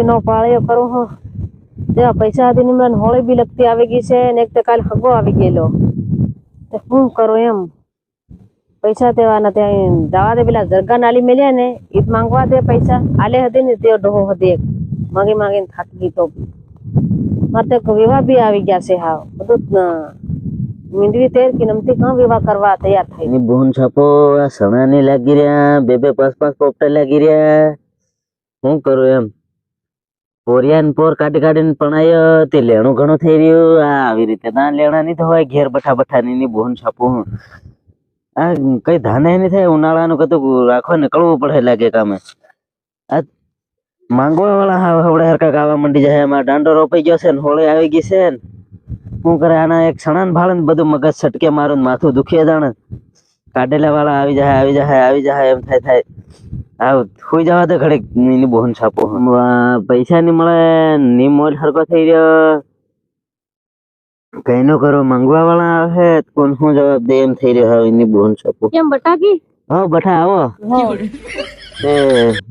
નો પાળ્યો કરું હું તેવા પૈસા હતી ને મને હોળી બી લગતી આવી ગઈ છે ને એક તો કાલે હગો આવી ગયેલો તો શું કરું એમ પૈસા તેવા નથી જવા દે પેલા જરગા નાલી મેલ્યા ને ઈદ માંગવા દે પૈસા આલે હતી ને તે ડોહો હતી એક માંગી માંગીને થાકી ગઈ તો મારે તો વિવાહ બી આવી ગયા છે હા બધું મીંડવી તેર કે નમતી કાં વિવાહ કરવા તૈયાર થઈ ની બોન છાપો આ સણા ની લાગી રહ્યા બે પાંચ પોપટા લાગી રહ્યા શું કરું એમ પોરિયાન પોર કાઢીને પણાયો તે લેણું ઘણું થઈ રહ્યું આ આવી રીતે ના લેણા નહીં થવાય ઘેર બઠા ની બોન છાપો આ કઈ ધાને નહીં થાય ઉનાળાનું કતું રાખવા નીકળવું પડે લાગે કામે આ માંગવા વાળા હવડે હરકા ગાવા મંડી જાય એમાં દાંડો રોપાઈ ગયો છે ને હોળી આવી ગઈ છે ને શું કરે આના એક સણાન ભાળે ને બધું મગજ છટકે મારું માથું દુખીએ જાણે કાઢેલા વાળા આવી જાય એમ થાય આવ સુઈ જવા દે ઘડીક એની બોન છાપો પૈસા ની મળે ની મોલ હરકો થઈ રહ્યો કઈ નો કરો માંગવા વાળા આવે કોણ શું જવાબ દે એમ થઈ રહ્યો હવે એની બોન છાપો કેમ બટાકી હા બઠા આવો તે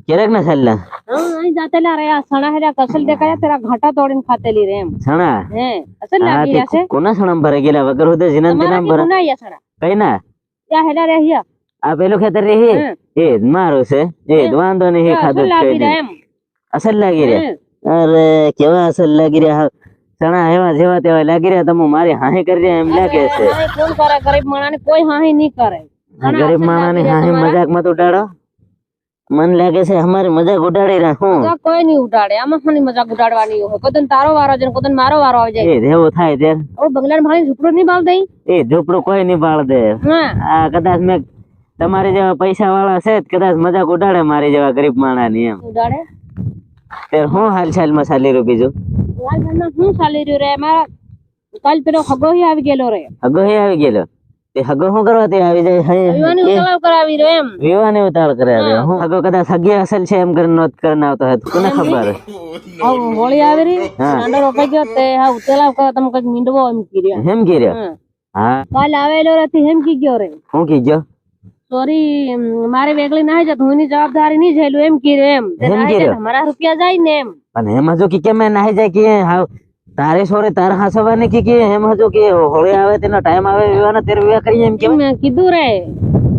કેરેક ના ચાલ્યા અહીં જાતેલા રે આ સણા હેરા કસલ દેખાયા તેરા ઘાટા તોડીને ખાતેલી રે એમ સણા હે અસલ લાગી રહ્યા છે કોના સણા ભરે ગયેલા વગર હોતે જીનન દિનામ ભરે કોના આયા સણા કઈ ના ત્યાં હેરા રે અહીંયા આ પેલું ખેતર રે એ મારું છે એ વાંધો નહીં ખાધું અસલ લાગી રહ્યા અરે કેવા અસલ લાગી રહ્યા સણા એવા જેવા તેવા લાગી રહ્યા તમે મારી હાહી કરી રહ્યા એમ લાગે છે કોણ કરે ગરીબ માણસને કોઈ હાહી નહીં કરે ગરીબ માણસની હાહી મજાક મત ઉડાડો મન લાગે છે અમારી મજાક ઉડાડી રાખું મજાક કોઈ નહીં ઉડાડે આમાં ખાની મજાક ઉડાડવાની હોય કોદન તારો વારો છે કોદન મારો વારો આવી જાય એ દેવો થાય તે ઓ બંગલાને ભાઈ ઝૂપડું નહીં બાળ દઈ એ ઝૂપડું કોઈ નહીં બાળ દે આ કદાચ મેં તમારી જેવા પૈસા વાળા છે કદાચ મજાક ઉડાડે મારી જેવા ગરીબ માણસની એમ ઉડાડે તે હું હાલચાલ માં ચાલી રહ્યું બીજું હું ચાલી રહ્યું રે મારા કાલ પેલો હગો આવી ગયેલો રે હગો આવી ગયેલો તે હગો શું કરવા તે આવી જાય વિવાની ઉતાળ કરાવી રહ્યો એમ વિવાને ઉતાળ કરાવે હું હગો કદાચ હગી અસલ છે એમ કરીને નોંધ કરીને આવતો હોય કોને ખબર હોળી આવી રહી દાંડો રોપાઈ ગયો તે હા ઉતેલા તમે કઈક મીંડવો એમ કીર્યો એમ કીર્યો હા કાલ આવેલો રહેતી એમ કી ગયો રે હું કીજો સોરી મારે વેગળી ના જત હું જવાબદારી નહીં જેલું એમ કીર્યો એમ મારા રૂપિયા જાય ને એમ પણ એમ હજુ કે મેં નાહી જાય કે હા તારે સોરે તારે હાસવાની કે એમ હજુ કે હોળી આવે તેનો ટાઈમ આવે વિવાહ તેર વિવાહ કરીએ એમ કેમ મેં કીધું રે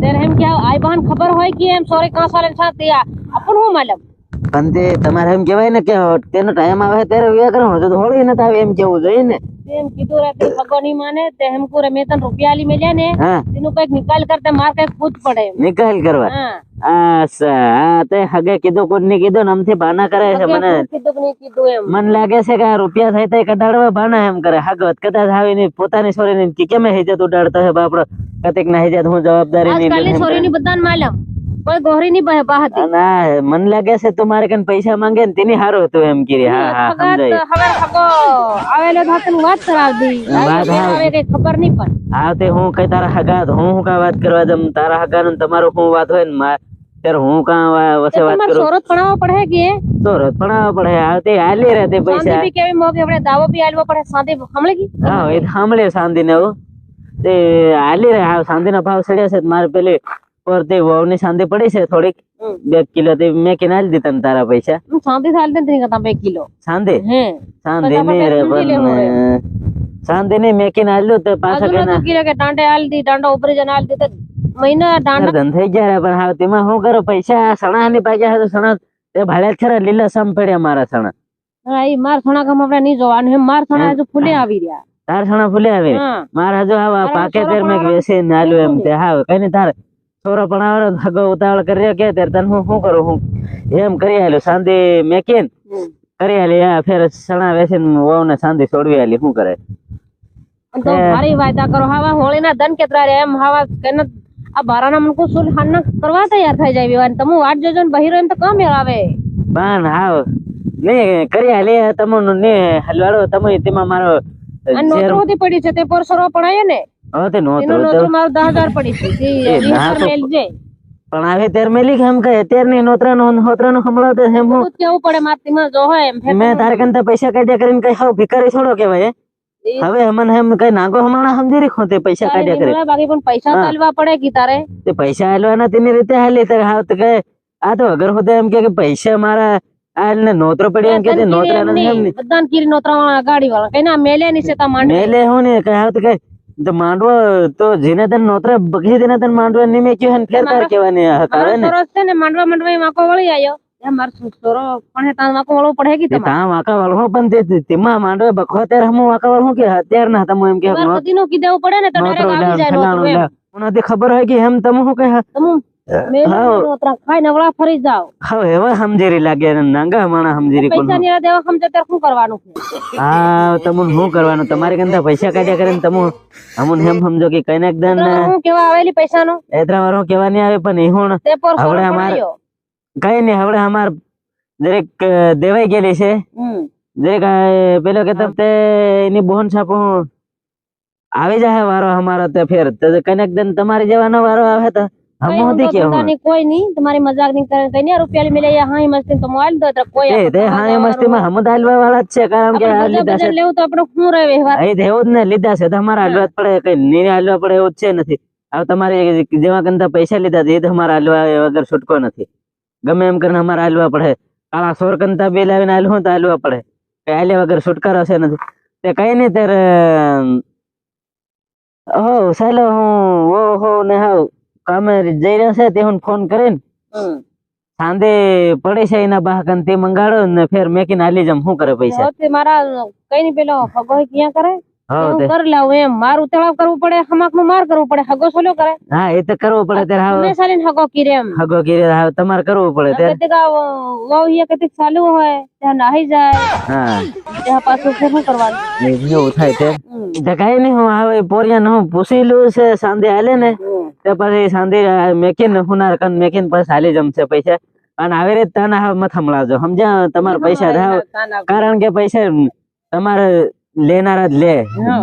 તેરે એમ કે આઈ બહન ખબર હોય કે એમ સોરે કાં સાલે સાથે આપણ હું માલમ પણ તે તમારે એમ કહેવાય ને કે તેનો ટાઈમ આવે ત્યારે વિવાહ કરો હજુ તો હોળી નથી આવે એમ કેવું જોઈએ ને એમ કીધું રે તે ભગો નહીં માને તે એમ કોરે મેં તને રૂપિયા આલી મેલ્યા ને તેનું કઈક નિકાલ કરતા માર કઈક પૂછ પડે નિકાલ કરવા હા તે હગે કીધું કોણ ની કીધું નમથી બાના કરે છે મને કીધું એમ મન લાગે છે કે રૂપિયા થાય તો કઢાડવા બાના એમ કરે હગત કદાચ આવીને પોતાની સોરી ને કેમ હેજત ઉડાડતો હે બાપડો કતિક ના હેજત હું જવાબદારી નહીં આજકાલની સોરીની બધાને માલમ કોઈ ગોહરી ની બહાતી ના મન લાગે છે તું મારે કન પૈસા માંગે ને તેની હારું તું એમ કરી હા સમજાય હવે હગો આવેલો થાતન વાત કરાવી વાત હવે કઈ ખબર નહીં પણ આવતે હું કઈ તારા હગાત હું કા વાત કરવા જમ તારા હગાનું તમારું હું વાત હોય ને ત્યારે હું કા વસે વાત કરું સોરત પણાવવો પડે કે સોરત પણાવવો પડે આવતે આલી રહેતે પૈસા સાંધી બી કેવી મોગે આપણે દાવો બી આલવો પડે સાંધી સાંભળે કી હા એ સાંભળે સાંધી ને તે આલી રહે હા સાંધી ના ભાવ સડ્યા છે મારે પેલી પર તે વાવની સાંધી પડી છે થોડીક 2 કિલો તે મેં કિનાલ દીધા ને તારા પૈસા સાંધી સાલ દે ત્રી કતા 2 કિલો સાંધી સાંધી ને રે પણ સાંધી ને મેં કિનાલ દો તો પાછા કેના કિલો કે ટાંડે આલ દી ટાંડો ઉપરી જન આલ દી તો મહિના ટાંડા ધન થઈ ગયા પણ હા તેમાં શું કરો પૈસા સણા ની પાગ્યા તો સણા તે ભાળ્યા ખરા લીલા સમ પડ્યા મારા સણા હા ઈ માર સણા કામ આપણે નહીં જોવાનું હે માર સણા હજુ ફૂલે આવી રહ્યા તાર સણા ફૂલે આવે માર હજુ આવા પાકે તેર મેં વેસે નાલ્યો એમ તે હા કઈ ને તાર છોરો પણ આવે હગો ઉતાવળ કર્યો કે ત્યારે તને હું શું કરું હું એમ કરી આલ્યો સાંધી મેકીન કરી આલી ફેર સણા વેસીને વહુ ને સાંધી છોડવી આલી શું કરે તો ભારી વાયદા કરો હાવા હોળી ના ધન કેતરા રે એમ હાવા કેન આ બારાના મનકો સુલ હાન કરવા તૈયાર થઈ જાય વિવાન તમે વાટ જોજો ને બહિરો એમ તો કામ આવે પણ હા ને કરી આલી તમનો ને હલવાડો તમે તેમાં મારો નોતરો હોતી પડી છે તે પરસરો પડાય ને હા તે નોતરો મારો 10,000 પડી છે પણ આવે તેર મેલી કેમ કે તેર ની નોતરાનો હમણાં તો એમ હું કેવું પડે મારતીમાં જો હોય એમ મેં તારે કનતા પૈસા કાઢ્યા કરીને કઈ હાવ ભિખારી છોડો કેવાય હવે મને એમ કઈ નાગો હમણાં સમજી રીખો તે પૈસા કાઢ્યા કરે બાકી પણ પૈસા ચાલવા પડે કે તારે તે પૈસા હાલવાના તેની રીતે હાલી તો હાવ તો કે આ તો અગર હોતે એમ કે પૈસા મારા આ એને નોતરો પડ્યો એમ કે નોતરા નથી એમ નહીં. બધાને કીરી નોતરા ગાડી વાળા કઈ ના મેલે ની છે તા માંડવે મેલે હું ને કઈ આવત કઈ તો માંડવો તો જેને તને નોતરા બગી દેને તને માંડવો નિમે કે હન ફેર તાર કેવાની હક આવે ને સરસ છે ને માંડવા વાંકો વળી આયો એ માર સોરો પણ તા વાંકો વળવું પડે કે તમારે તા વાંકા વાળો પણ તેમાં માંડવે બખો ત્યારે હમ વાંકા વાળો કે અત્યાર ના તમે એમ કે બધીનું કીધેવું પડે ને તો ડાયરેક્ટ આવી જાય નોતરું એમ મને ખબર હોય કે એમ તમે શું કહે તમુ મેલે નોતરા ખાઈ નવળા ફરી જાવ હવે હવે સમજેરી લાગે ને નાંગા માણા સમજેરી કોણ પૈસા ની દેવા સમજે ત્યારે શું કરવાનું હા તમને શું કરવાનું તમારે કંતા પૈસા કાઢ્યા કરે ને તમે અમુન એમ સમજો કે કઈ એકદમ હું કેવા આવેલી પૈસા નો એતરા વારો કેવા નહીં આવે પણ એ હું તે પર હવે અમાર કઈ નહીં હવે અમાર દરેક દેવાઈ ગયેલી છે દરેક પેલો કે તે એની બોહન છાપો આવી જાય વારો અમારો તે ફેર કઈ એકદમ તમારી જેવાનો વારો આવે તો હમ હોતી કે કોઈ નહીં તમારી મજાક નહીં કરે કઈ નહીં રૂપિયા મિલે હા મસ્તી તો મોબાઈલ દો તો કોઈ એ તે હા મસ્તી માં હમ દાલવા વાળા જ છે કારણ કે આ લીધા છે લેવું તો આપણે શું રહે વ્યવહાર એ દેવું જ ને લીધા છે તો અમારા હાલવા પડે કઈ નીરે હાલવા પડે એવું જ છે નથી હવે તમારે જેવા કંતા પૈસા લીધા એ તો અમારા હાલવા વગર છૂટકો નથી ગમે એમ કરીને અમારે હાલવા પડે કાળા સોર કંતા બે લાવીને હાલવું તો હાલવા પડે કઈ હાલ્યા વગર છુટકારો છે નથી તે કઈ નહીં ત્યારે હો ચાલો હું ઓહો ને હાવ કામે જઈ રહ્યો છે તે હું ફોન કરીને સાંજે પડે છે એના બાહકન તે મંગાડો ને ફેર મેકીને હાલી જમ શું કરે પૈસા મારા કઈ નહીં પેલો ફગો ક્યાં કરે કરી લાવું એમ મારું તળાવ કરવું પડે હમાક નું માર કરવું પડે હગો સોલો કરે હા એ તો કરવું પડે ત્યારે હવે સાલીન હગો કીરે એમ હગો કીરે હા તમારે કરવું પડે ત્યારે કતિકા વાવ હિયા કતિક ચાલુ હોય ત્યાં નાહી જાય હા ત્યાં પાછું શું કરવાનું એવું થાય તે કઈ નહીં હું હવે પોરિયા હું પૂછી લઉં છે સાંજે હાલે ને તે પછી સાંજે મેકીને હુનાર કન મેકીને પછી હાલી જમશે પૈસા અને આવી રીતે તને હવે મત હમણાવજો સમજ્યા તમારા પૈસા થાવ કારણ કે પૈસા તમારે લેનારા જ લે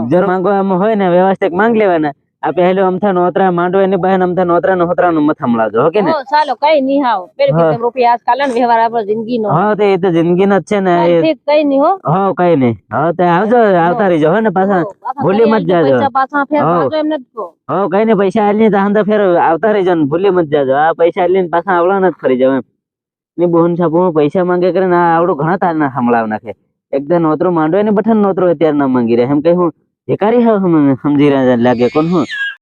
જો માંગવામાં હોય ને વ્યવસ્થિત માંગ લેવાના આ પહેલું અમથા નોતરા માંડવે ની બહેન અમથા નોતરા નો હોતરા નું મત હમણાવજો ઓકે ને ચાલો કઈ નહીં હાવ પેલી કે રૂપિયા આજકાલ ને વ્યવહાર આપણો જિંદગી નો હા તે તો જિંદગી નો જ છે ને કઈ નહીં હો હા કઈ નહીં હા તે આવજો આવતા રહીજો હો ને પાછા ભૂલી મત જાજો પાછા ફેર પાછો એમને હો કઈ નહીં પૈસા હાલી તો હાંધા ફેર આવતા રહીજો ને ભૂલી મત જાજો આ પૈસા હાલી ને પાછા આવડા જ ફરી જાવ એમ ની બોહન છાપુ પૈસા માંગે કરે ને આવડું ઘણા તાર ના હમણાવ નાખે એકદમ નોતરો માંડવે ને બઠન નોતરો અત્યારે ના માંગી રહ્યા એમ કઈ હું ભિખારી હા સમજી રહ્યા લાગે કોણ હું